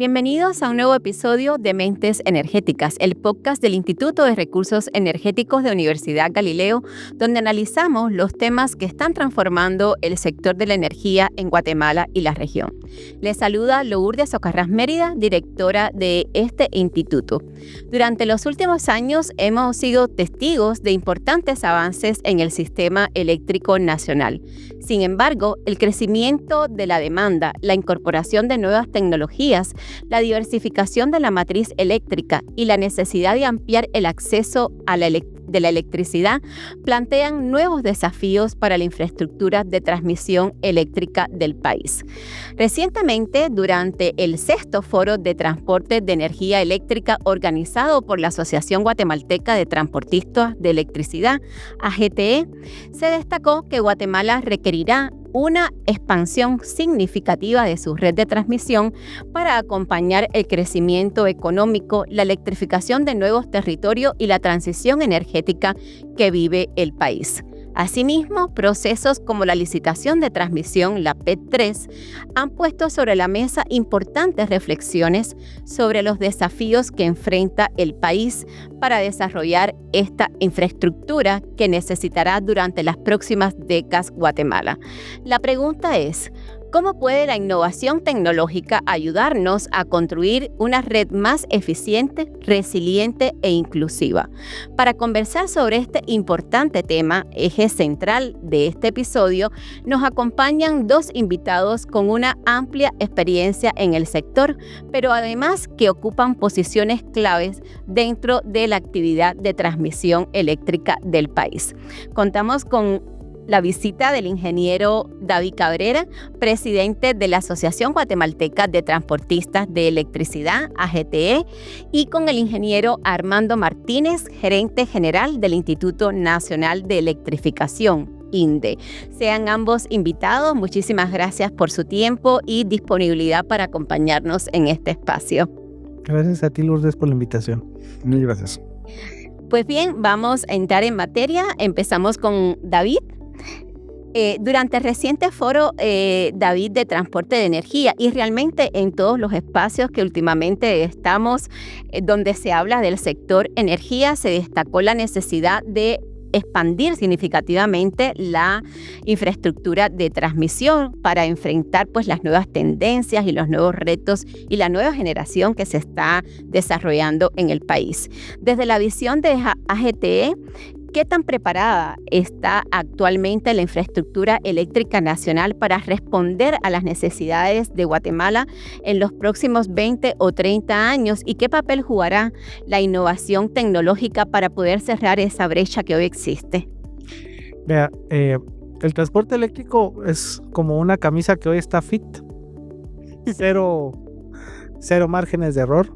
Bienvenidos a un nuevo episodio de Mentes Energéticas, el podcast del Instituto de Recursos Energéticos de Universidad Galileo, donde analizamos los temas que están transformando el sector de la energía en Guatemala y la región. Les saluda Lourdes Socarrás Mérida, directora de este instituto. Durante los últimos años hemos sido testigos de importantes avances en el sistema eléctrico nacional. Sin embargo, el crecimiento de la demanda, la incorporación de nuevas tecnologías, la diversificación de la matriz eléctrica y la necesidad de ampliar el acceso a la electricidad plantean nuevos desafíos para la infraestructura de transmisión eléctrica del país. Recientemente, durante el 6º Foro de Transporte de Energía Eléctrica organizado por la Asociación Guatemalteca de Transportistas de Electricidad, AGTE, se destacó que Guatemala requerirá una expansión significativa de su red de transmisión para acompañar el crecimiento económico, la electrificación de nuevos territorios y la transición energética que vive el país. Asimismo, procesos como la licitación de transmisión, la PET-3, han puesto sobre la mesa importantes reflexiones sobre los desafíos que enfrenta el país para desarrollar esta infraestructura que necesitará durante las próximas décadas Guatemala. La pregunta es, ¿cómo puede la innovación tecnológica ayudarnos a construir una red más eficiente, resiliente e inclusiva? Para conversar sobre este importante tema, eje central de este episodio, nos acompañan dos invitados con una amplia experiencia en el sector, pero además que ocupan posiciones claves dentro de la actividad de transmisión eléctrica del país. Contamos con la visita del ingeniero David Cabrera, presidente de la Asociación Guatemalteca de Transportistas de Electricidad, AGTE, y con el ingeniero Armando Martínez, gerente general del Instituto Nacional de Electrificación, INDE. Sean ambos invitados. Muchísimas gracias por su tiempo y disponibilidad para acompañarnos en este espacio. Gracias a ti, Lourdes, por la invitación. Mil gracias. Pues bien, vamos a entrar en materia. Empezamos con David. Durante el reciente foro, David, de transporte de energía y realmente en todos los espacios que últimamente estamos, donde se habla del sector energía, se destacó la necesidad de expandir significativamente la infraestructura de transmisión para enfrentar pues las nuevas tendencias y los nuevos retos y la nueva generación que se está desarrollando en el país. Desde la visión de AGTE, ¿qué tan preparada está actualmente la infraestructura eléctrica nacional para responder a las necesidades de Guatemala en los próximos 20 o 30 años? ¿Y qué papel jugará la innovación tecnológica para poder cerrar esa brecha que hoy existe? Vea, el transporte eléctrico es como una camisa que hoy está fit. Cero márgenes de error.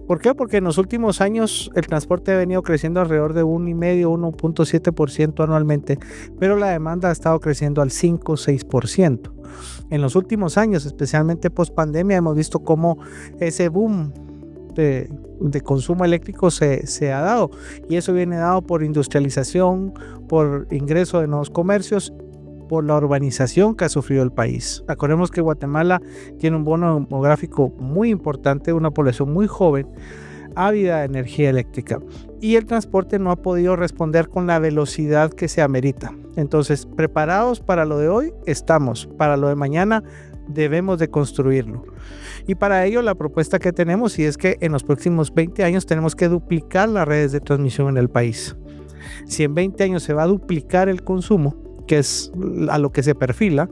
¿Por qué? Porque en los últimos años el transporte ha venido creciendo alrededor de 1,5-1.7% anualmente, pero la demanda ha estado creciendo al 5-6%. En los últimos años, especialmente post pandemia, hemos visto cómo ese boom de consumo eléctrico se ha dado, y eso viene dado por industrialización, por ingreso de nuevos comercios, por la urbanización que ha sufrido el país. Acordemos que Guatemala tiene un bono demográfico muy importante, una población muy joven, ávida de energía eléctrica, y el transporte no ha podido responder con la velocidad que se amerita. Entonces, preparados para lo de hoy estamos, para lo de mañana debemos de construirlo. Y para ello la propuesta que tenemos y es que en los próximos 20 años tenemos que duplicar las redes de transmisión en el país. Si en 20 años se va a duplicar el consumo, que es a lo que se perfila,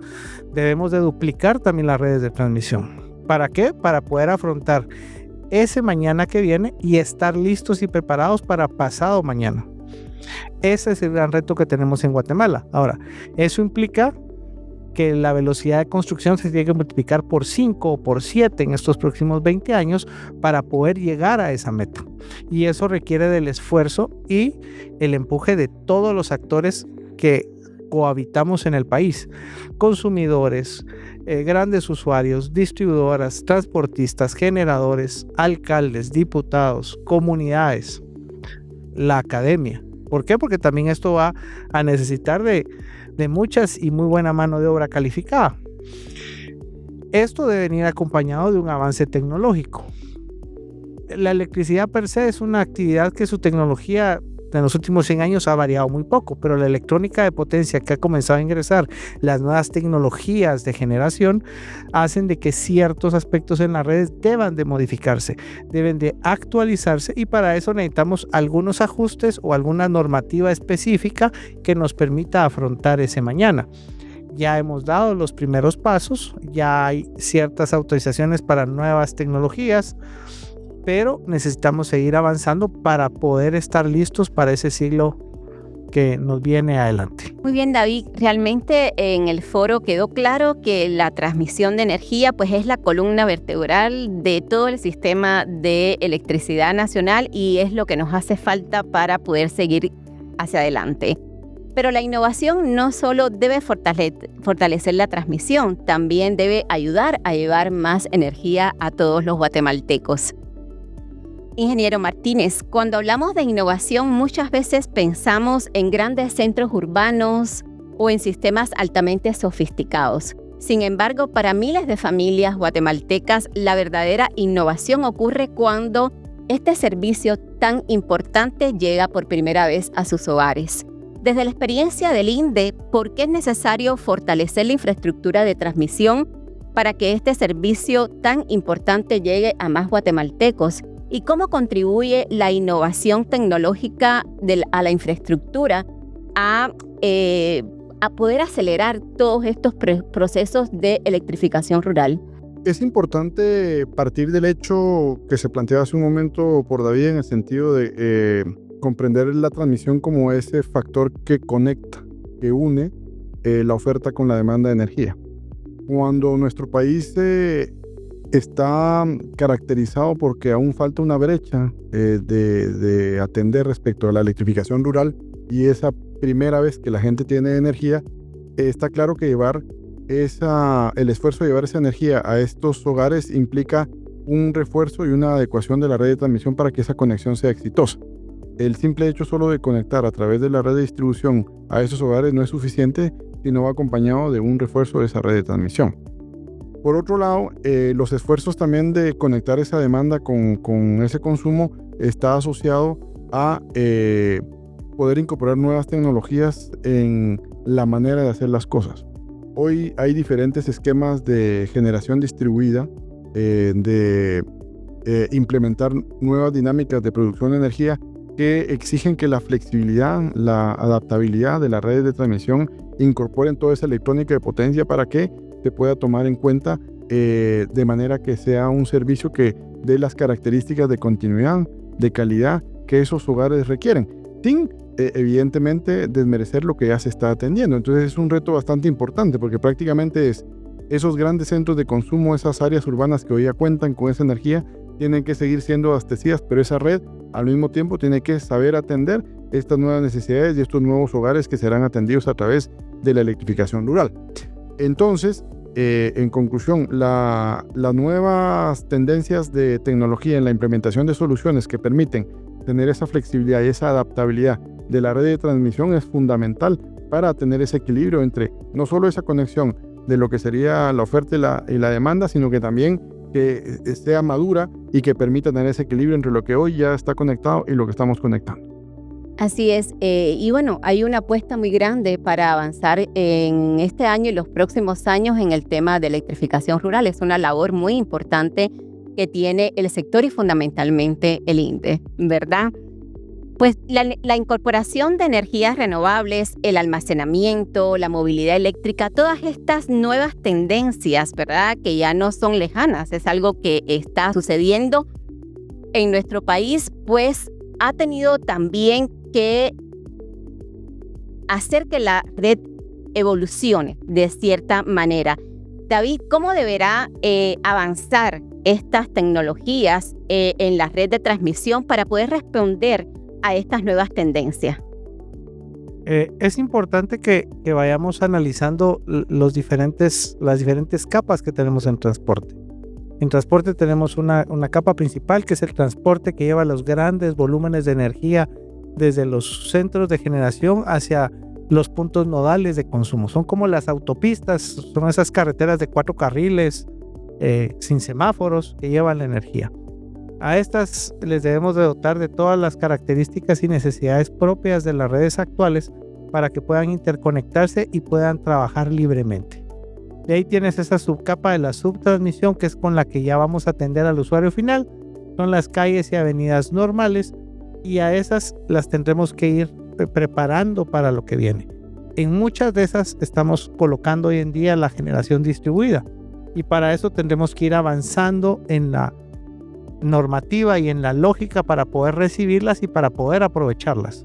debemos de duplicar también las redes de transmisión. ¿Para qué? Para poder afrontar ese mañana que viene y estar listos y preparados para pasado mañana. Ese es el gran reto que tenemos en Guatemala. Ahora, eso implica que la velocidad de construcción se tiene que multiplicar por 5 o por 7 en estos próximos 20 años para poder llegar a esa meta. Y eso requiere del esfuerzo y el empuje de todos los actores que cohabitamos en el país: consumidores, grandes usuarios, distribuidoras, transportistas, generadores, alcaldes, diputados, comunidades, la academia. ¿Por qué? Porque también esto va a necesitar de muchas y muy buena mano de obra calificada. Esto debe venir acompañado de un avance tecnológico. La electricidad per se es una actividad que su tecnología en los últimos 100 años ha variado muy poco, pero la electrónica de potencia que ha comenzado a ingresar, las nuevas tecnologías de generación, hacen de que ciertos aspectos en las redes deban de modificarse, deben de actualizarse, y para eso necesitamos algunos ajustes o alguna normativa específica que nos permita afrontar ese mañana. Ya hemos dado los primeros pasos, ya hay ciertas autorizaciones para nuevas tecnologías, pero necesitamos seguir avanzando para poder estar listos para ese siglo que nos viene adelante. Muy bien, David. Realmente en el foro quedó claro que la transmisión de energía pues es la columna vertebral de todo el sistema de electricidad nacional y es lo que nos hace falta para poder seguir hacia adelante. Pero la innovación no solo debe fortalecer la transmisión, también debe ayudar a llevar más energía a todos los guatemaltecos. Ingeniero Martínez, cuando hablamos de innovación muchas veces pensamos en grandes centros urbanos o en sistemas altamente sofisticados. Sin embargo, para miles de familias guatemaltecas, la verdadera innovación ocurre cuando este servicio tan importante llega por primera vez a sus hogares. Desde la experiencia del INDE, ¿por qué es necesario fortalecer la infraestructura de transmisión para que este servicio tan importante llegue a más guatemaltecos? ¿Y cómo contribuye la innovación tecnológica a la infraestructura a poder acelerar todos estos procesos de electrificación rural? Es importante partir del hecho que se planteaba hace un momento por David en el sentido de comprender la transmisión como ese factor que conecta, que une la oferta con la demanda de energía. Cuando nuestro país está caracterizado porque aún falta una brecha de atender respecto a la electrificación rural y esa primera vez que la gente tiene energía, está claro que el esfuerzo de llevar esa energía a estos hogares implica un refuerzo y una adecuación de la red de transmisión para que esa conexión sea exitosa. El simple hecho solo de conectar a través de la red de distribución a esos hogares no es suficiente, sino va acompañado de un refuerzo de esa red de transmisión. Por otro lado, los esfuerzos también de conectar esa demanda con ese consumo está asociado a poder incorporar nuevas tecnologías en la manera de hacer las cosas. Hoy hay diferentes esquemas de generación distribuida, de implementar nuevas dinámicas de producción de energía que exigen que la flexibilidad, la adaptabilidad de las redes de transmisión incorporen toda esa electrónica de potencia para que se pueda tomar en cuenta de manera que sea un servicio que dé las características de continuidad, de calidad que esos hogares requieren, sin evidentemente desmerecer lo que ya se está atendiendo. Entonces es un reto bastante importante porque prácticamente es esos grandes centros de consumo, esas áreas urbanas que hoy ya cuentan con esa energía, tienen que seguir siendo abastecidas, pero esa red al mismo tiempo tiene que saber atender estas nuevas necesidades y estos nuevos hogares que serán atendidos a través de la electrificación rural. Entonces, en conclusión, las nuevas tendencias de tecnología en la implementación de soluciones que permiten tener esa flexibilidad y esa adaptabilidad de la red de transmisión es fundamental para tener ese equilibrio entre no solo esa conexión de lo que sería la oferta y la demanda, sino que también que sea madura y que permita tener ese equilibrio entre lo que hoy ya está conectado y lo que estamos conectando. Así es, y bueno, hay una apuesta muy grande para avanzar en este año y los próximos años en el tema de electrificación rural. Es una labor muy importante que tiene el sector y fundamentalmente el INDE, ¿verdad? Pues la incorporación de energías renovables, el almacenamiento, la movilidad eléctrica, todas estas nuevas tendencias, ¿verdad? Que ya no son lejanas, es algo que está sucediendo en nuestro país, pues ha tenido también que hacer que la red evolucione de cierta manera. David, ¿cómo deberá avanzar estas tecnologías en la red de transmisión para poder responder a estas nuevas tendencias? Es importante que vayamos analizando las diferentes capas que tenemos en transporte. En transporte tenemos una capa principal que es el transporte que lleva los grandes volúmenes de energía desde los centros de generación hacia los puntos nodales de consumo. Son como las autopistas, son esas carreteras de 4 carriles sin semáforos, que llevan la energía. A estas les debemos de dotar de todas las características y necesidades propias de las redes actuales para que puedan interconectarse y puedan trabajar libremente. De ahí tienes esa subcapa de la subtransmisión, que es con la que ya vamos a atender al usuario final. Son las calles y avenidas normales, y a esas las tendremos que ir preparando para lo que viene. En muchas de esas estamos colocando hoy en día la generación distribuida, y para eso tendremos que ir avanzando en la normativa y en la lógica para poder recibirlas y para poder aprovecharlas.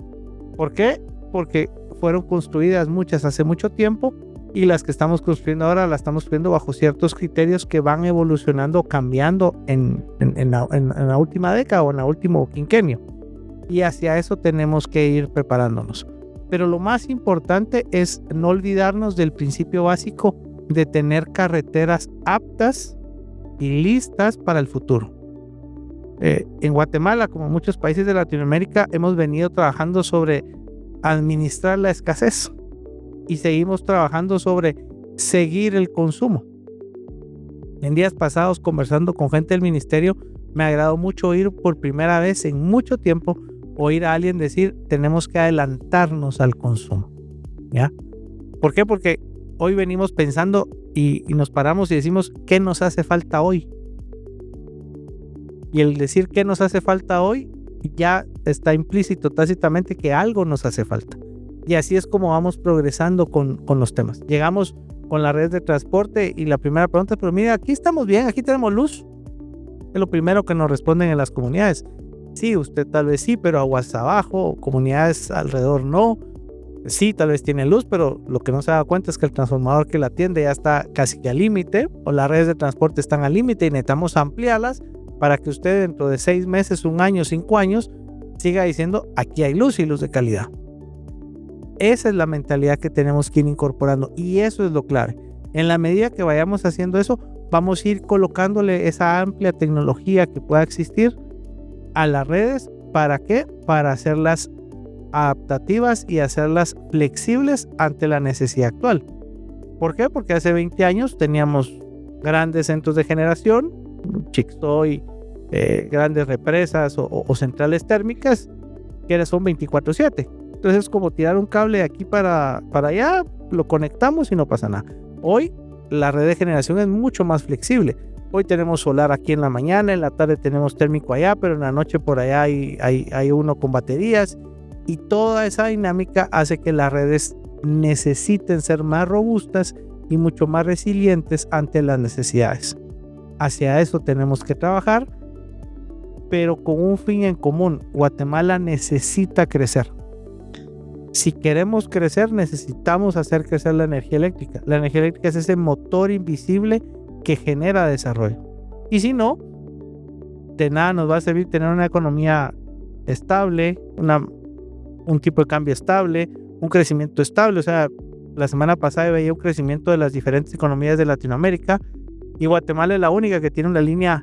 ¿Por qué? Porque fueron construidas muchas hace mucho tiempo, y las que estamos construyendo ahora las estamos construyendo bajo ciertos criterios que van evolucionando, cambiando en la última década o en el último quinquenio, y hacia eso tenemos que ir preparándonos. Pero lo más importante es no olvidarnos del principio básico de tener carreteras aptas y listas para el futuro. En Guatemala, como en muchos países de Latinoamérica, hemos venido trabajando sobre administrar la escasez, y seguimos trabajando sobre seguir el consumo. En días pasados, conversando con gente del ministerio, me agradó mucho oír por primera vez en mucho tiempo, oír a alguien decir: tenemos que adelantarnos al consumo. ¿Ya? ¿Por qué? Porque hoy venimos pensando y nos paramos y decimos: ¿qué nos hace falta hoy? Y el decir qué nos hace falta hoy ya está implícito tácitamente que algo nos hace falta. Y así es como vamos progresando con los temas. Llegamos con la red de transporte y la primera pregunta: pero mira, aquí estamos bien, aquí tenemos luz. Es lo primero que nos responden en las comunidades. Sí, usted tal vez sí, pero aguas abajo, comunidades alrededor no. Sí, tal vez tiene luz, pero lo que no se da cuenta es que el transformador que la atiende ya está casi que al límite, o las redes de transporte están al límite y necesitamos ampliarlas para que usted dentro de 6 meses, 1 año, 5 años siga diciendo: aquí hay luz y luz de calidad. Esa es la mentalidad que tenemos que ir incorporando, y eso es lo clave. En la medida que vayamos haciendo eso, vamos a ir colocándole esa amplia tecnología que pueda existir a las redes. ¿Para qué? Para hacerlas adaptativas y hacerlas flexibles ante la necesidad actual. ¿Por qué? Porque hace 20 años teníamos grandes centros de generación, Chixtoy, grandes represas o centrales térmicas que son 24/7. Entonces es como tirar un cable de aquí para allá, lo conectamos y no pasa nada. Hoy la red de generación es mucho más flexible. Hoy tenemos solar aquí en la mañana, en la tarde tenemos térmico allá, pero en la noche por allá hay uno con baterías, y toda esa dinámica hace que las redes necesiten ser más robustas y mucho más resilientes ante las necesidades. Hacia eso tenemos que trabajar, pero con un fin en común. Guatemala necesita crecer. Si queremos crecer, necesitamos hacer crecer la energía eléctrica. La energía eléctrica es ese motor invisible que genera desarrollo. Y si no, de nada nos va a servir tener una economía estable, un tipo de cambio estable, un crecimiento estable. O sea, la semana pasada veía un crecimiento de las diferentes economías de Latinoamérica, y Guatemala es la única que tiene una línea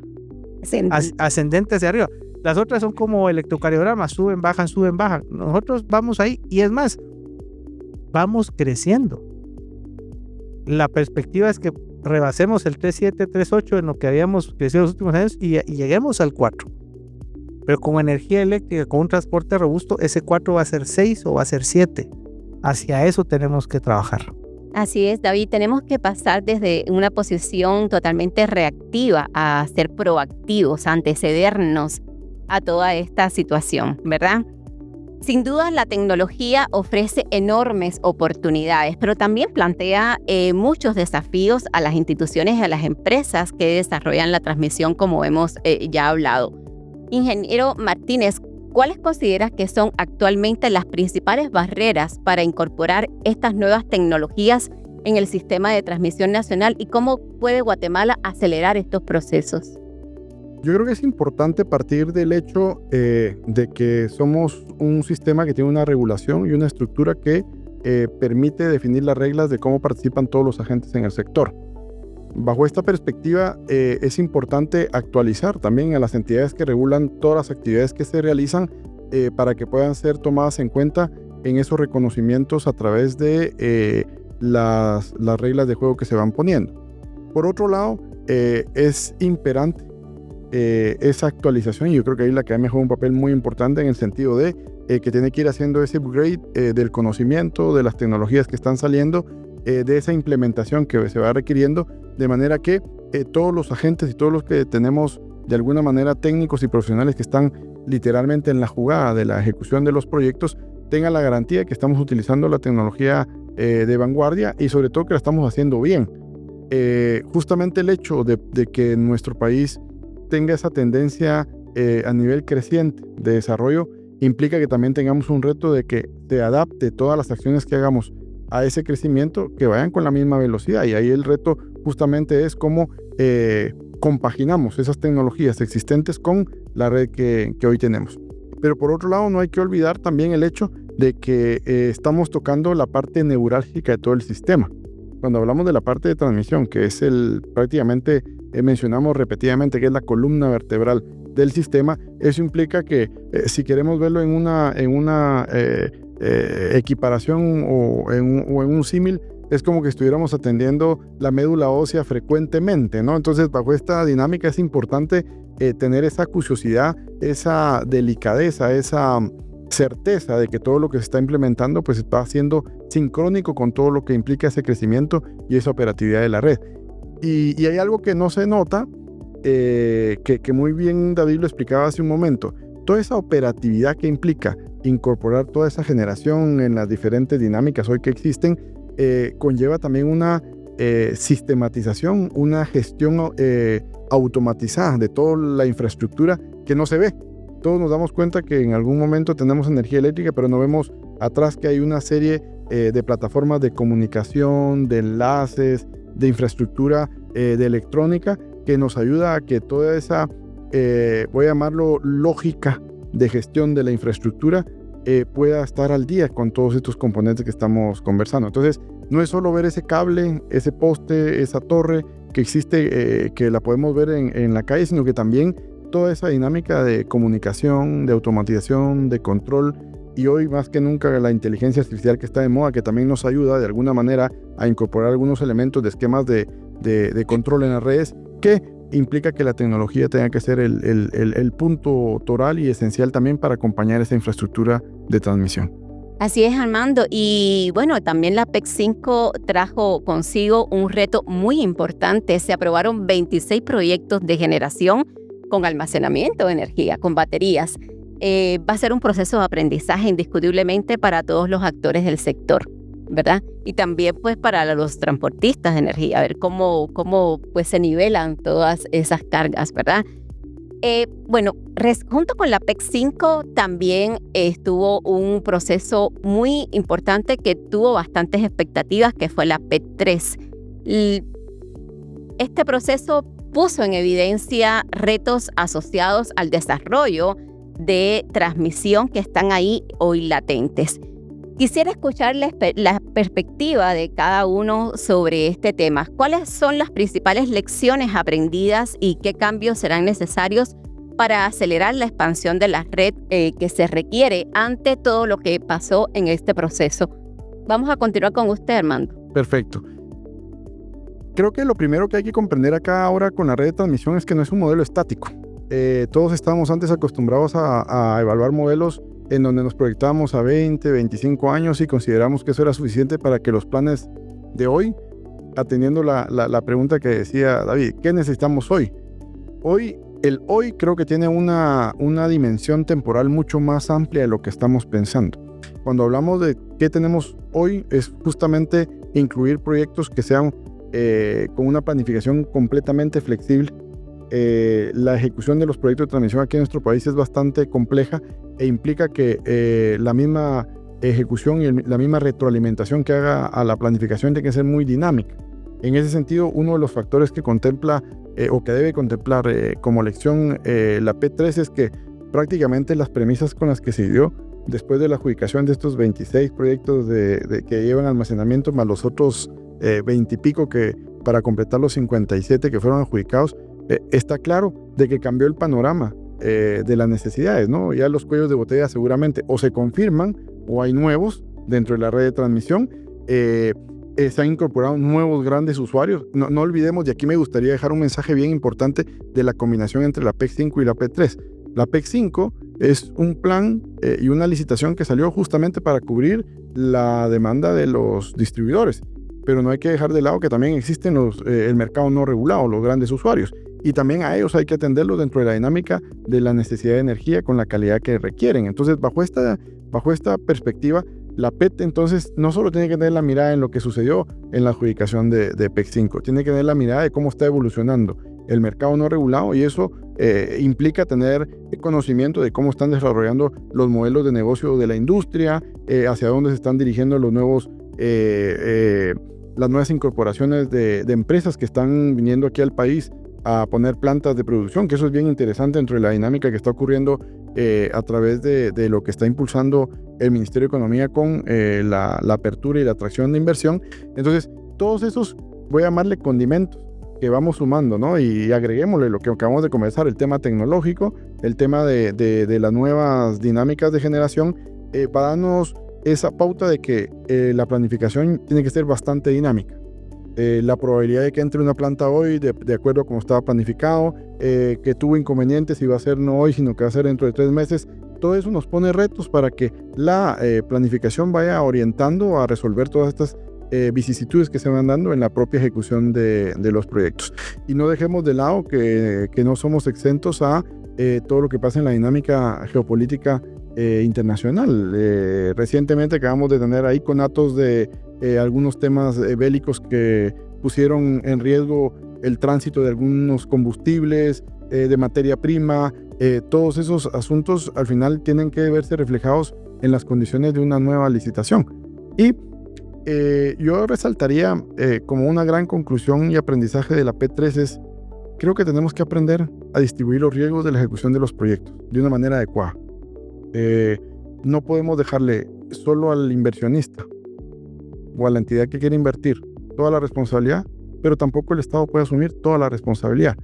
ascendente hacia arriba. Las otras son como electrocardiogramas, suben, bajan, suben, bajan. Nosotros vamos ahí, y es más, vamos creciendo. La perspectiva es que rebasemos el 3.7, 3.8 en lo que habíamos crecido en los últimos años y lleguemos al 4. Pero con energía eléctrica, con un transporte robusto, ese 4 va a ser 6 o va a ser 7. Hacia eso tenemos que trabajar. Así es, David, tenemos que pasar desde una posición totalmente reactiva a ser proactivos, a antecedernos a toda esta situación, ¿verdad? Sin duda, la tecnología ofrece enormes oportunidades, pero también plantea muchos desafíos a las instituciones y a las empresas que desarrollan la transmisión, como hemos ya hablado. Ingeniero Martínez, ¿cuáles consideras que son actualmente las principales barreras para incorporar estas nuevas tecnologías en el sistema de transmisión nacional, y cómo puede Guatemala acelerar estos procesos? Yo creo que es importante partir del hecho de que somos un sistema que tiene una regulación y una estructura que permite definir las reglas de cómo participan todos los agentes en el sector. Bajo esta perspectiva, es importante actualizar también a las entidades que regulan todas las actividades que se realizan para que puedan ser tomadas en cuenta en esos reconocimientos a través de las reglas de juego que se van poniendo. Por otro lado, es imperante esa actualización, y yo creo que ahí la academia juega un papel muy importante en el sentido de que tiene que ir haciendo ese upgrade del conocimiento, de las tecnologías que están saliendo, de esa implementación que se va requiriendo, de manera que todos los agentes y todos los que tenemos de alguna manera técnicos y profesionales que están literalmente en la jugada de la ejecución de los proyectos tengan la garantía de que estamos utilizando la tecnología de vanguardia y sobre todo que la estamos haciendo bien. Justamente el hecho de que nuestro país tenga esa tendencia a nivel creciente de desarrollo implica que también tengamos un reto de que se adapte todas las acciones que hagamos a ese crecimiento, que vayan con la misma velocidad, y ahí el reto justamente es cómo compaginamos esas tecnologías existentes con la red que hoy tenemos. Pero por otro lado, no hay que olvidar también el hecho de que estamos tocando la parte neurálgica de todo el sistema. Cuando hablamos de la parte de transmisión, que es prácticamente mencionamos repetidamente que es la columna vertebral del sistema, eso implica que si queremos verlo en una equiparación o en un símil, es como que estuviéramos atendiendo la médula ósea frecuentemente, ¿no? Entonces, bajo esta dinámica es importante tener esa acuciosidad, esa delicadeza, esa certeza de que todo lo que se está implementando pues va siendo sincrónico con todo lo que implica ese crecimiento y esa operatividad de la red. Y hay algo que no se nota, que muy bien David lo explicaba hace un momento. Toda esa operatividad que implica incorporar toda esa generación en las diferentes dinámicas hoy que existen, conlleva también una sistematización, una gestión automatizada de toda la infraestructura que no se ve. Todos nos damos cuenta que en algún momento tenemos energía eléctrica, pero no vemos atrás que hay una serie de plataformas de comunicación, de enlaces, de infraestructura de electrónica que nos ayuda a que toda esa, voy a llamarlo, lógica de gestión de la infraestructura pueda estar al día con todos estos componentes que estamos conversando. Entonces, no es solo ver ese cable, ese poste, esa torre que existe, que la podemos ver en la calle, sino que también toda esa dinámica de comunicación, de automatización, de control, y hoy más que nunca la inteligencia artificial que está de moda, que también nos ayuda de alguna manera a incorporar algunos elementos de esquemas de control en las redes, que implica que la tecnología tenga que ser el punto toral y esencial también para acompañar esa infraestructura de transmisión. Así es, Armando. Y bueno, también la PEC 5 trajo consigo un reto muy importante. Se aprobaron 26 proyectos de generación con almacenamiento de energía, con baterías. Va a ser un proceso de aprendizaje indiscutiblemente para todos los actores del sector, ¿verdad? Y también pues para los transportistas de energía, a ver cómo pues se nivelan todas esas cargas, ¿verdad? Bueno, junto con la PEC 5 también estuvo un proceso muy importante que tuvo bastantes expectativas, que fue la PEC 3. Este proceso puso en evidencia retos asociados al desarrollo de transmisión que están ahí hoy latentes. Quisiera escuchar la perspectiva de cada uno sobre este tema. ¿Cuáles son las principales lecciones aprendidas y qué cambios serán necesarios para acelerar la expansión de la red que se requiere ante todo lo que pasó en este proceso? Vamos a continuar con usted, Armando. Perfecto. Creo que lo primero que hay que comprender acá ahora con la red de transmisión es que no es un modelo estático. Todos estábamos antes acostumbrados a evaluar modelos en donde nos proyectábamos a 20, 25 años y consideramos que eso era suficiente para que los planes de hoy, atendiendo la pregunta que decía David, ¿qué necesitamos hoy? El hoy creo que tiene una dimensión temporal mucho más amplia de lo que estamos pensando. Cuando hablamos de qué tenemos hoy, es justamente incluir proyectos que sean con una planificación completamente flexible. La ejecución de los proyectos de transmisión aquí en nuestro país es bastante compleja e implica que la misma ejecución y la misma retroalimentación que haga a la planificación tiene que ser muy dinámica. En ese sentido, uno de los factores que contempla o que debe contemplar como lección la P3 es que prácticamente las premisas con las que se dio después de la adjudicación de estos 26 proyectos que llevan almacenamiento más los otros 20 y pico que para completar los 57 que fueron adjudicados, está claro de que cambió el panorama de las necesidades, ¿no? Ya los cuellos de botella seguramente o se confirman o hay nuevos dentro de la red de transmisión. se han incorporado nuevos grandes usuarios. No olvidemos, y aquí me gustaría dejar un mensaje bien importante de la combinación entre la PEC 5 y la PEC 3. La PEC 5 es un plan y una licitación que salió justamente para cubrir la demanda de los distribuidores. Pero no hay que dejar de lado que también existen el mercado no regulado, los grandes usuarios. Y también a ellos hay que atenderlos dentro de la dinámica de la necesidad de energía con la calidad que requieren. Entonces, bajo esta perspectiva, la PET entonces no solo tiene que tener la mirada en lo que sucedió en la adjudicación de PEC 5, tiene que tener la mirada de cómo está evolucionando el mercado no regulado, y eso implica tener conocimiento de cómo están desarrollando los modelos de negocio de la industria, hacia dónde se están dirigiendo los nuevos las nuevas incorporaciones de empresas que están viniendo aquí al país a poner plantas de producción, que eso es bien interesante dentro de la dinámica que está ocurriendo a través de lo que está impulsando el Ministerio de Economía con la apertura y la atracción de inversión. Entonces, todos esos, voy a llamarle condimentos, que vamos sumando, ¿no? Y agreguémosle lo que acabamos de conversar, el tema tecnológico, el tema de las nuevas dinámicas de generación, para darnos esa pauta de que la planificación tiene que ser bastante dinámica. La probabilidad de que entre una planta hoy, de acuerdo a cómo estaba planificado, que tuvo inconvenientes y va a ser no hoy, sino que va a ser dentro de 3 meses, todo eso nos pone retos para que la planificación vaya orientando a resolver todas estas vicisitudes que se van dando en la propia ejecución de los proyectos. Y no dejemos de lado que no somos exentos a todo lo que pasa en la dinámica geopolítica internacional. Recientemente acabamos de tener ahí conatos de algunos temas bélicos que pusieron en riesgo el tránsito de algunos combustibles, de materia prima. Todos esos asuntos al final tienen que verse reflejados en las condiciones de una nueva licitación. Y yo resaltaría como una gran conclusión y aprendizaje de la P3 es, creo que tenemos que aprender a distribuir los riesgos de la ejecución de los proyectos de una manera adecuada. No podemos dejarle solo al inversionista o a la entidad que quiere invertir toda la responsabilidad, pero tampoco el Estado puede asumir toda la responsabilidad.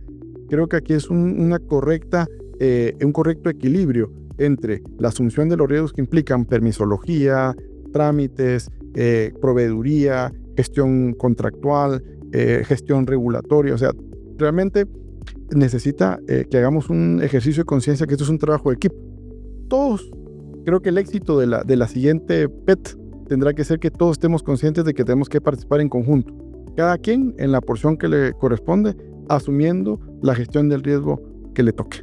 Creo que aquí es un correcto equilibrio entre la asunción de los riesgos que implican permisología, trámites, proveeduría, gestión contractual, gestión regulatoria. O sea, realmente necesita que hagamos un ejercicio de conciencia que esto es un trabajo de equipo. Todos, creo que el éxito de la siguiente PET tendrá que ser que todos estemos conscientes de que tenemos que participar en conjunto, cada quien en la porción que le corresponde, asumiendo la gestión del riesgo que le toque.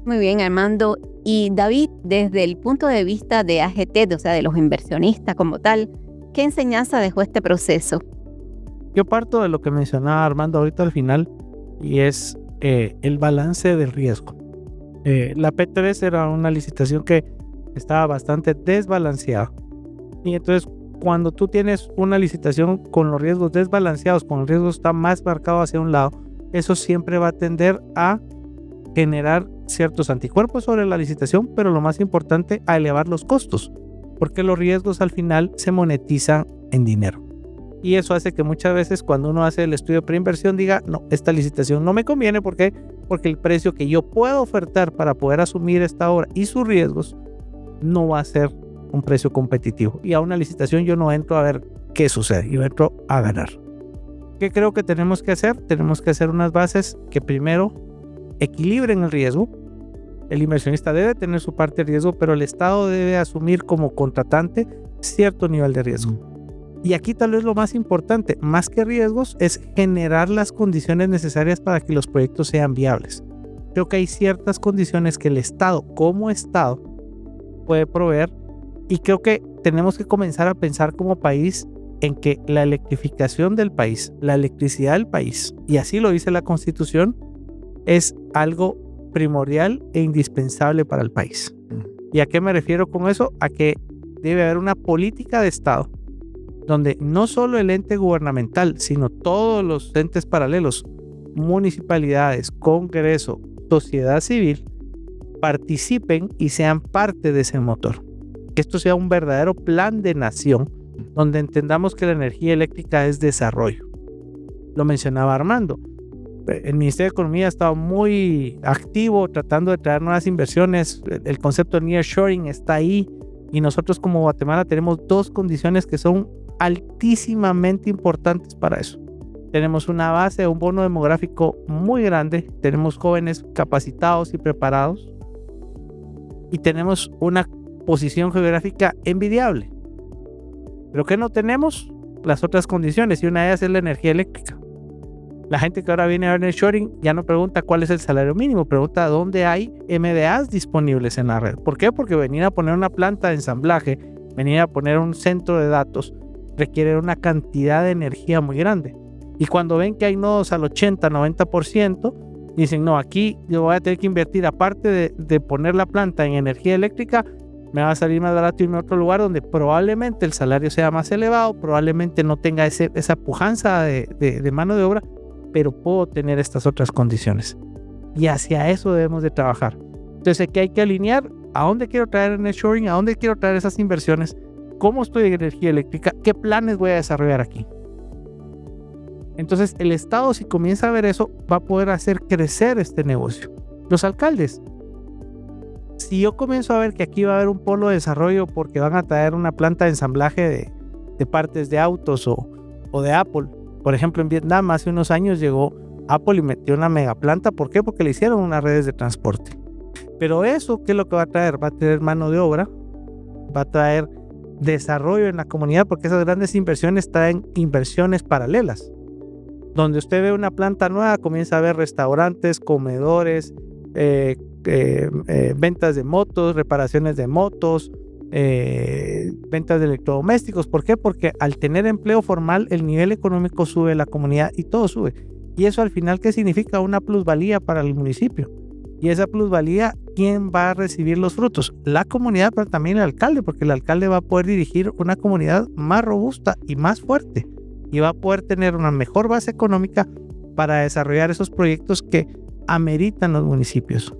Muy bien, Armando. Y David, desde el punto de vista de AGT, o sea, de los inversionistas como tal, ¿qué enseñanza dejó este proceso? Yo parto de lo que mencionaba Armando ahorita al final, y es el balance del riesgo. La P3 era una licitación que estaba bastante desbalanceada. Y entonces, cuando tú tienes una licitación con los riesgos desbalanceados, con el riesgo está más marcado hacia un lado, eso siempre va a tender a generar ciertos anticuerpos sobre la licitación, pero lo más importante, a elevar los costos, porque los riesgos al final se monetizan en dinero. Y eso hace que muchas veces cuando uno hace el estudio de preinversión diga, no, esta licitación no me conviene. ¿Por qué? Porque el precio que yo puedo ofertar para poder asumir esta obra y sus riesgos no va a ser un precio competitivo. Y a una licitación yo no entro a ver qué sucede, yo entro a ganar. ¿Qué creo que tenemos que hacer? Tenemos que hacer unas bases que primero equilibren el riesgo. El inversionista debe tener su parte de riesgo, pero el Estado debe asumir como contratante cierto nivel de riesgo. Y aquí tal vez lo más importante, más que riesgos, es generar las condiciones necesarias para que los proyectos sean viables. Creo que hay ciertas condiciones que el Estado, como Estado, puede proveer, y creo que tenemos que comenzar a pensar como país en que la electrificación del país, la electricidad del país, y así lo dice la Constitución, es algo primordial e indispensable para el país. ¿Y a qué me refiero con eso? A que debe haber una política de Estado donde no solo el ente gubernamental, sino todos los entes paralelos, municipalidades, Congreso, sociedad civil, participen y sean parte de ese motor. Que esto sea un verdadero plan de nación, donde entendamos que la energía eléctrica es desarrollo. Lo mencionaba Armando. El Ministerio de Economía ha estado muy activo tratando de traer nuevas inversiones. El concepto de nearshoring está ahí, y nosotros como Guatemala tenemos 2 condiciones que son altísimamente importantes para eso. Tenemos una base, un bono demográfico muy grande, tenemos jóvenes capacitados y preparados y tenemos una posición geográfica envidiable. Pero ¿qué no tenemos? Las otras condiciones, y una de ellas es la energía eléctrica. La gente que ahora viene a ver nearshoring ya no pregunta cuál es el salario mínimo, pregunta dónde hay MDAs disponibles en la red. ¿Por qué? Porque venir a poner una planta de ensamblaje, venir a poner un centro de datos, requiere una cantidad de energía muy grande. Y cuando ven que hay nodos al 80-90%, dicen, no, aquí yo voy a tener que invertir, aparte de poner la planta en energía eléctrica, me va a salir más barato irme a otro lugar donde probablemente el salario sea más elevado, probablemente no tenga esa pujanza de mano de obra, pero puedo tener estas otras condiciones. Y hacia eso debemos de trabajar. Entonces aquí hay que alinear a dónde quiero traer el nearshoring, a dónde quiero traer esas inversiones, cómo estoy en energía eléctrica, qué planes voy a desarrollar aquí. Entonces el Estado, si comienza a ver eso, va a poder hacer crecer este negocio. Los alcaldes, si yo comienzo a ver que aquí va a haber un polo de desarrollo porque van a traer una planta de ensamblaje de partes de autos o de Apple. Por ejemplo, en Vietnam hace unos años llegó Apple y metió una mega planta. ¿Por qué? Porque le hicieron unas redes de transporte. Pero eso, ¿qué es lo que va a traer? Va a traer mano de obra, va a traer desarrollo en la comunidad, porque esas grandes inversiones traen inversiones paralelas. Donde usted ve una planta nueva, comienza a ver restaurantes, comedores, ventas de motos, reparaciones de motos, ventas de electrodomésticos. ¿Por qué? Porque al tener empleo formal, el nivel económico sube, la comunidad y todo sube. Y eso al final, ¿qué significa? Una plusvalía para el municipio. Y esa plusvalía, ¿quién va a recibir los frutos? La comunidad, pero también el alcalde, porque el alcalde va a poder dirigir una comunidad más robusta y más fuerte. Y va a poder tener una mejor base económica para desarrollar esos proyectos que ameritan los municipios.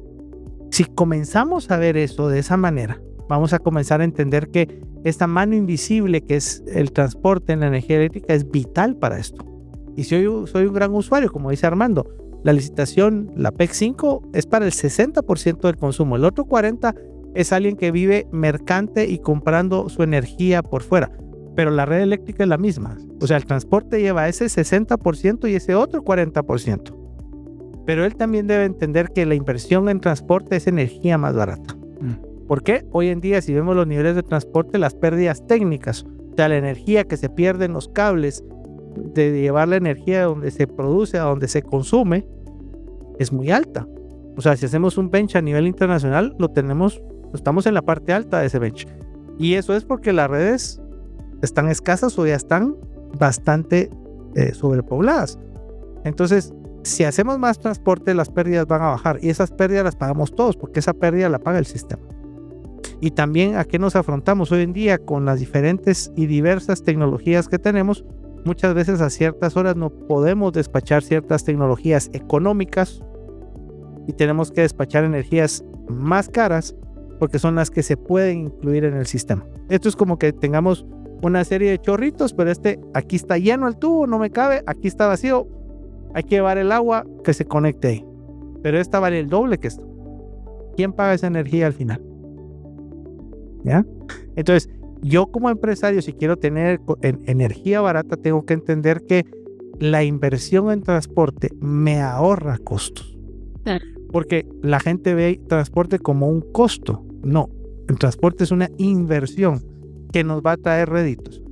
Si comenzamos a ver eso de esa manera, vamos a comenzar a entender que esta mano invisible que es el transporte en la energía eléctrica es vital para esto. Y si yo soy un gran usuario, como dice Armando, la licitación, la PEC 5 es para el 60% del consumo. El otro 40% es alguien que vive mercante y comprando su energía por fuera. Pero la red eléctrica es la misma. O sea, el transporte lleva ese 60% y ese otro 40%. Pero él también debe entender que la inversión en transporte es energía más barata. ¿Por qué? Hoy en día, si vemos los niveles de transporte, las pérdidas técnicas, o sea, la energía que se pierde en los cables, de llevar la energía de donde se produce a donde se consume, es muy alta. O sea, si hacemos un bench a nivel internacional, estamos en la parte alta de ese bench. Y eso es porque las redes están escasas o ya están bastante sobrepobladas. Entonces, si hacemos más transporte, las pérdidas van a bajar y esas pérdidas las pagamos todos porque esa pérdida la paga el sistema. Y también a qué nos afrontamos hoy en día con las diferentes y diversas tecnologías que tenemos. Muchas veces a ciertas horas no podemos despachar ciertas tecnologías económicas y tenemos que despachar energías más caras porque son las que se pueden incluir en el sistema. Esto es como que tengamos una serie de chorritos, pero aquí está lleno el tubo, no me cabe, aquí está vacío, hay que llevar el agua que se conecte ahí. Pero esta vale el doble que esto. ¿Quién paga esa energía al final? ¿Ya? Entonces, yo como empresario, si quiero tener energía barata, tengo que entender que la inversión en transporte me ahorra costos. Porque la gente ve transporte como un costo. No, el transporte es una inversión que nos va a traer réditos.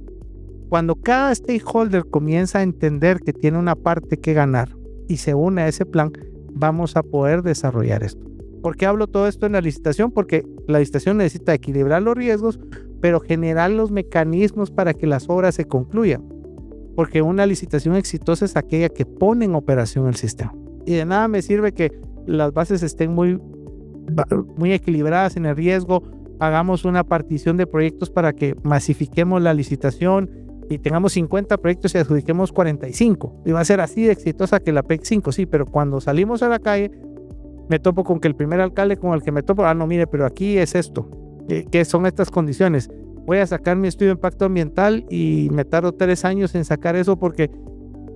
Cuando cada stakeholder comienza a entender que tiene una parte que ganar y se une a ese plan, vamos a poder desarrollar esto. ¿Por qué hablo todo esto en la licitación? Porque la licitación necesita equilibrar los riesgos, pero generar los mecanismos para que las obras se concluyan. Porque una licitación exitosa es aquella que pone en operación el sistema. Y de nada me sirve que las bases estén muy equilibradas en el riesgo, hagamos una partición de proyectos para que masifiquemos la licitación y tengamos 50 proyectos y adjudiquemos 45. Y va a ser así de exitosa que la PEC 5, sí, pero cuando salimos a la calle, me topo con que el primer alcalde con el que me topo, no, mire, pero aquí es esto, ¿qué son estas condiciones? Voy a sacar mi estudio de impacto ambiental y me tardo 3 años en sacar eso porque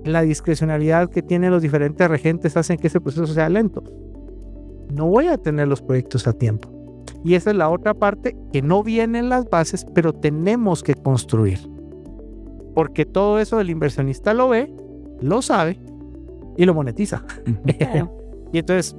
la discrecionalidad que tienen los diferentes regentes hacen que ese proceso sea lento. No voy a tener los proyectos a tiempo. Y esa es la otra parte que no viene en las bases, pero tenemos que construir. porque todo eso el inversionista lo ve, lo sabe y lo monetiza. Y entonces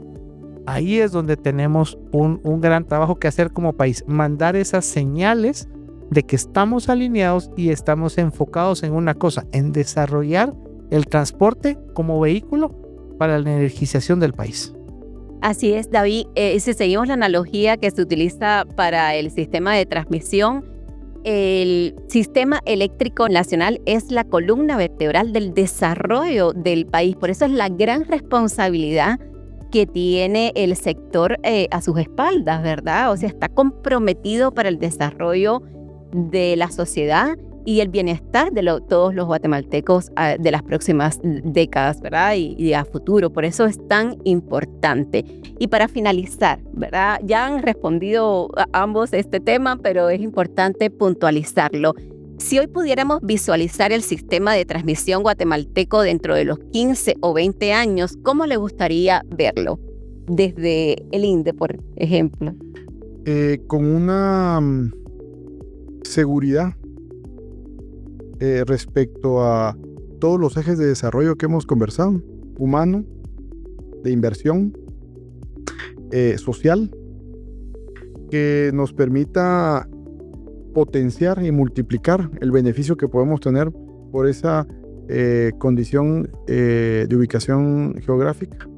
ahí es donde tenemos un gran trabajo que hacer como país, mandar esas señales de que estamos alineados y estamos enfocados en una cosa, en desarrollar el transporte como vehículo para la energización del país. Así es, David. Si seguimos la analogía que se utiliza para el sistema de transmisión, el sistema eléctrico nacional es la columna vertebral del desarrollo del país. Por eso es la gran responsabilidad que tiene el sector a sus espaldas, ¿verdad? O sea, está comprometido para el desarrollo de la sociedad y el bienestar de todos los guatemaltecos de las próximas décadas, ¿verdad? Y a futuro. Por eso es tan importante. Y para finalizar, ¿verdad? Ya han respondido ambos este tema, pero es importante puntualizarlo. Si hoy pudiéramos visualizar el sistema de transmisión guatemalteco dentro de los 15 o 20 años, ¿cómo le gustaría verlo? Desde el INDE, por ejemplo. Con una seguridad respecto a todos los ejes de desarrollo que hemos conversado, humano, de inversión, social, que nos permita potenciar y multiplicar el beneficio que podemos tener por esa condición de ubicación geográfica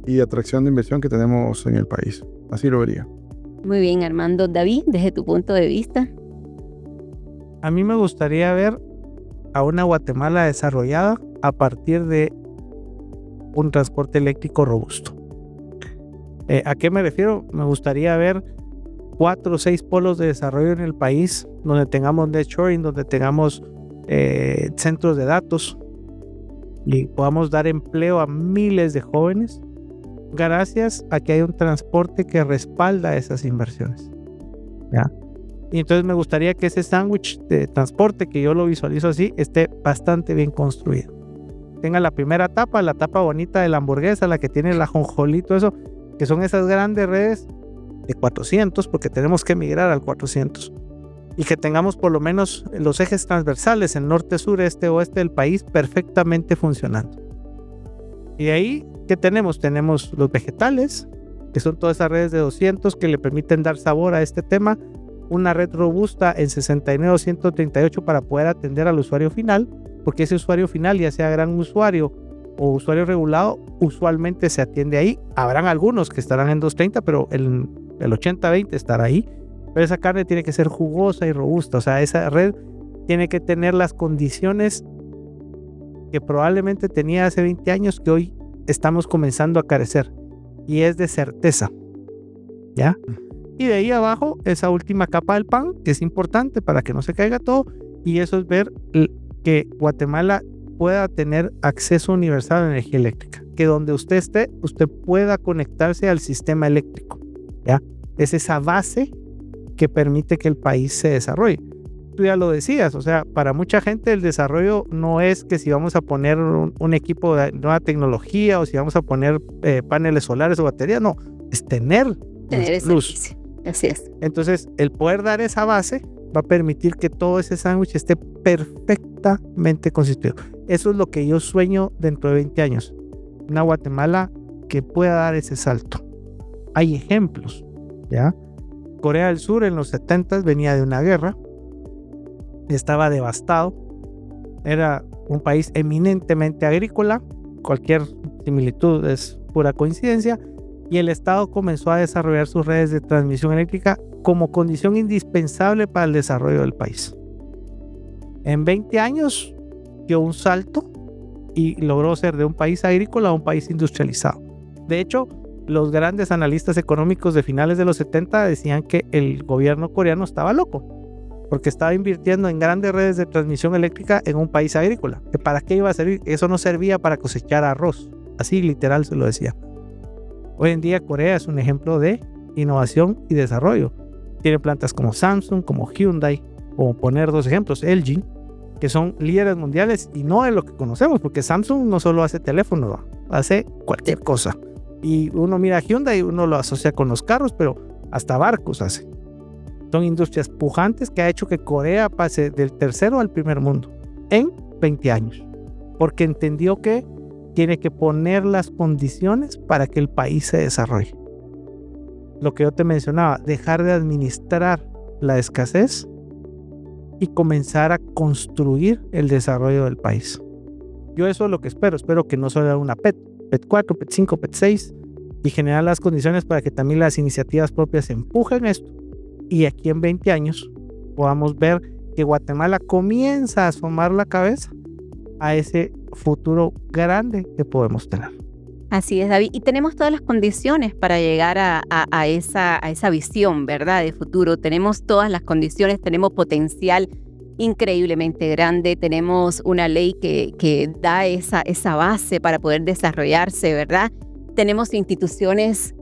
y de atracción de inversión que tenemos en el país. Así lo vería. Muy bien, Armando. David, desde tu punto de vista. A mí me gustaría ver a una Guatemala desarrollada a partir de un transporte eléctrico robusto. ¿A qué me refiero? Me gustaría ver 4 o 6 polos de desarrollo en el país donde tengamos nearshoring, donde tengamos centros de datos y podamos dar empleo a miles de jóvenes gracias a que hay un transporte que respalda esas inversiones, ¿ya? Y entonces me gustaría que ese sándwich de transporte, que yo lo visualizo así, esté bastante bien construido. Tenga la primera etapa, la etapa bonita de la hamburguesa, la que tiene el ajonjolí, todo eso, que son esas grandes redes de 400, porque tenemos que migrar al 400. Y que tengamos por lo menos los ejes transversales, el norte, sur, este, oeste del país, perfectamente funcionando. Y ahí, ¿qué tenemos? Tenemos los vegetales, que son todas esas redes de 200 que le permiten dar sabor a este tema. Una red robusta en 69 o 138 para poder atender al usuario final, porque ese usuario final, ya sea gran usuario o usuario regulado, usualmente se atiende ahí. Habrán algunos que estarán en 230, pero el 80-20 estará ahí. Pero esa carne tiene que ser jugosa y robusta, o sea, esa red tiene que tener las condiciones que probablemente tenía hace 20 años, que hoy estamos comenzando a carecer, y es de certeza, ¿ya? Y de ahí abajo, esa última capa del pan, que es importante para que no se caiga todo, y eso es ver que Guatemala pueda tener acceso universal a la energía eléctrica, que donde usted esté, usted pueda conectarse al sistema eléctrico, ¿ya? Es esa base que permite que el país se desarrolle. Tú ya lo decías, o sea, para mucha gente el desarrollo no es que si vamos a poner un equipo de nueva tecnología o si vamos a poner paneles solares o baterías, no, es tener ese luz. Así es. Entonces, el poder dar esa base va a permitir que todo ese sándwich esté perfectamente constituido. Eso es lo que yo sueño dentro de 20 años. Una Guatemala que pueda dar ese salto. Hay ejemplos, ¿ya? Corea del Sur en los 70s venía de una guerra, estaba devastado, era un país eminentemente agrícola, cualquier similitud es pura coincidencia, y el Estado comenzó a desarrollar sus redes de transmisión eléctrica como condición indispensable para el desarrollo del país. En 20 años dio un salto y logró ser de un país agrícola a un país industrializado. De hecho, los grandes analistas económicos de finales de los 70 decían que el gobierno coreano estaba loco, porque estaba invirtiendo en grandes redes de transmisión eléctrica en un país agrícola. ¿Que para qué iba a servir? Eso no servía para cosechar arroz. Así literal se lo decía. Hoy en día Corea es un ejemplo de innovación y desarrollo. Tiene plantas como Samsung, como Hyundai, o poner 2 ejemplos, LG, que son líderes mundiales y no es lo que conocemos, porque Samsung no solo hace teléfonos, hace cualquier cosa. Y uno mira a Hyundai y uno lo asocia con los carros, pero hasta barcos hace. Son industrias pujantes que ha hecho que Corea pase del tercero al primer mundo. en 20 años, porque entendió que tiene que poner las condiciones para que el país se desarrolle. Lo que yo te mencionaba, dejar de administrar la escasez y comenzar a construir el desarrollo del país. Yo eso es lo que espero que no solo una PET 4, PET 5, PET 6 y generar las condiciones para que también las iniciativas propias empujen esto y aquí en 20 años podamos ver que Guatemala comienza a asomar la cabeza a ese futuro grande que podemos tener. Así es, David. Y tenemos todas las condiciones para llegar a esa visión, ¿verdad?, de futuro. Tenemos todas las condiciones, tenemos potencial increíblemente grande, tenemos una ley que da esa base para poder desarrollarse, ¿verdad? Tenemos instituciones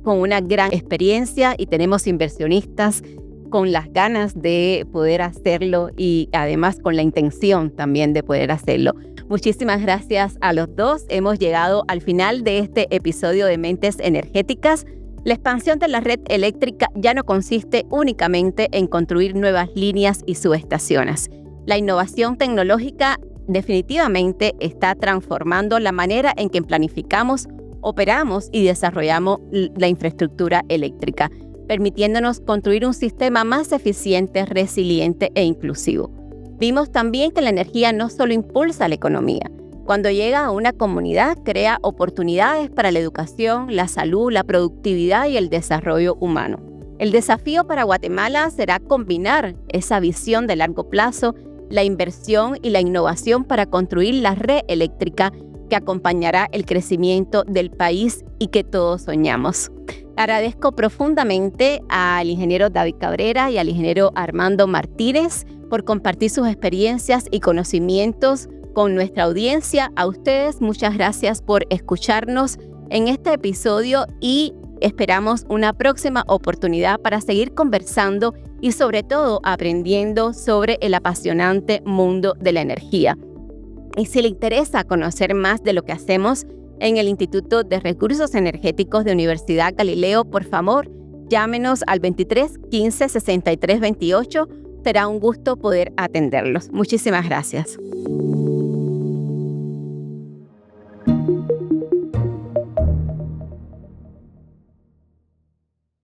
con una gran experiencia y tenemos inversionistas con las ganas de poder hacerlo y además con la intención también de poder hacerlo. Muchísimas gracias a los dos. Hemos llegado al final de este episodio de Mentes Energéticas. La expansión de la red eléctrica ya no consiste únicamente en construir nuevas líneas y subestaciones. La innovación tecnológica definitivamente está transformando la manera en que planificamos, operamos y desarrollamos la infraestructura eléctrica, permitiéndonos construir un sistema más eficiente, resiliente e inclusivo. Vimos también que la energía no solo impulsa la economía. Cuando llega a una comunidad, crea oportunidades para la educación, la salud, la productividad y el desarrollo humano. El desafío para Guatemala será combinar esa visión de largo plazo, la inversión y la innovación para construir la red eléctrica que acompañará el crecimiento del país y que todos soñamos. Agradezco profundamente al ingeniero David Cabrera y al ingeniero Armando Martínez por compartir sus experiencias y conocimientos con nuestra audiencia. A ustedes, muchas gracias por escucharnos en este episodio y esperamos una próxima oportunidad para seguir conversando y sobre todo aprendiendo sobre el apasionante mundo de la energía. Y si le interesa conocer más de lo que hacemos en el Instituto de Recursos Energéticos de Universidad Galileo, por favor, llámenos al 23 15 63 28. Será un gusto poder atenderlos. Muchísimas gracias.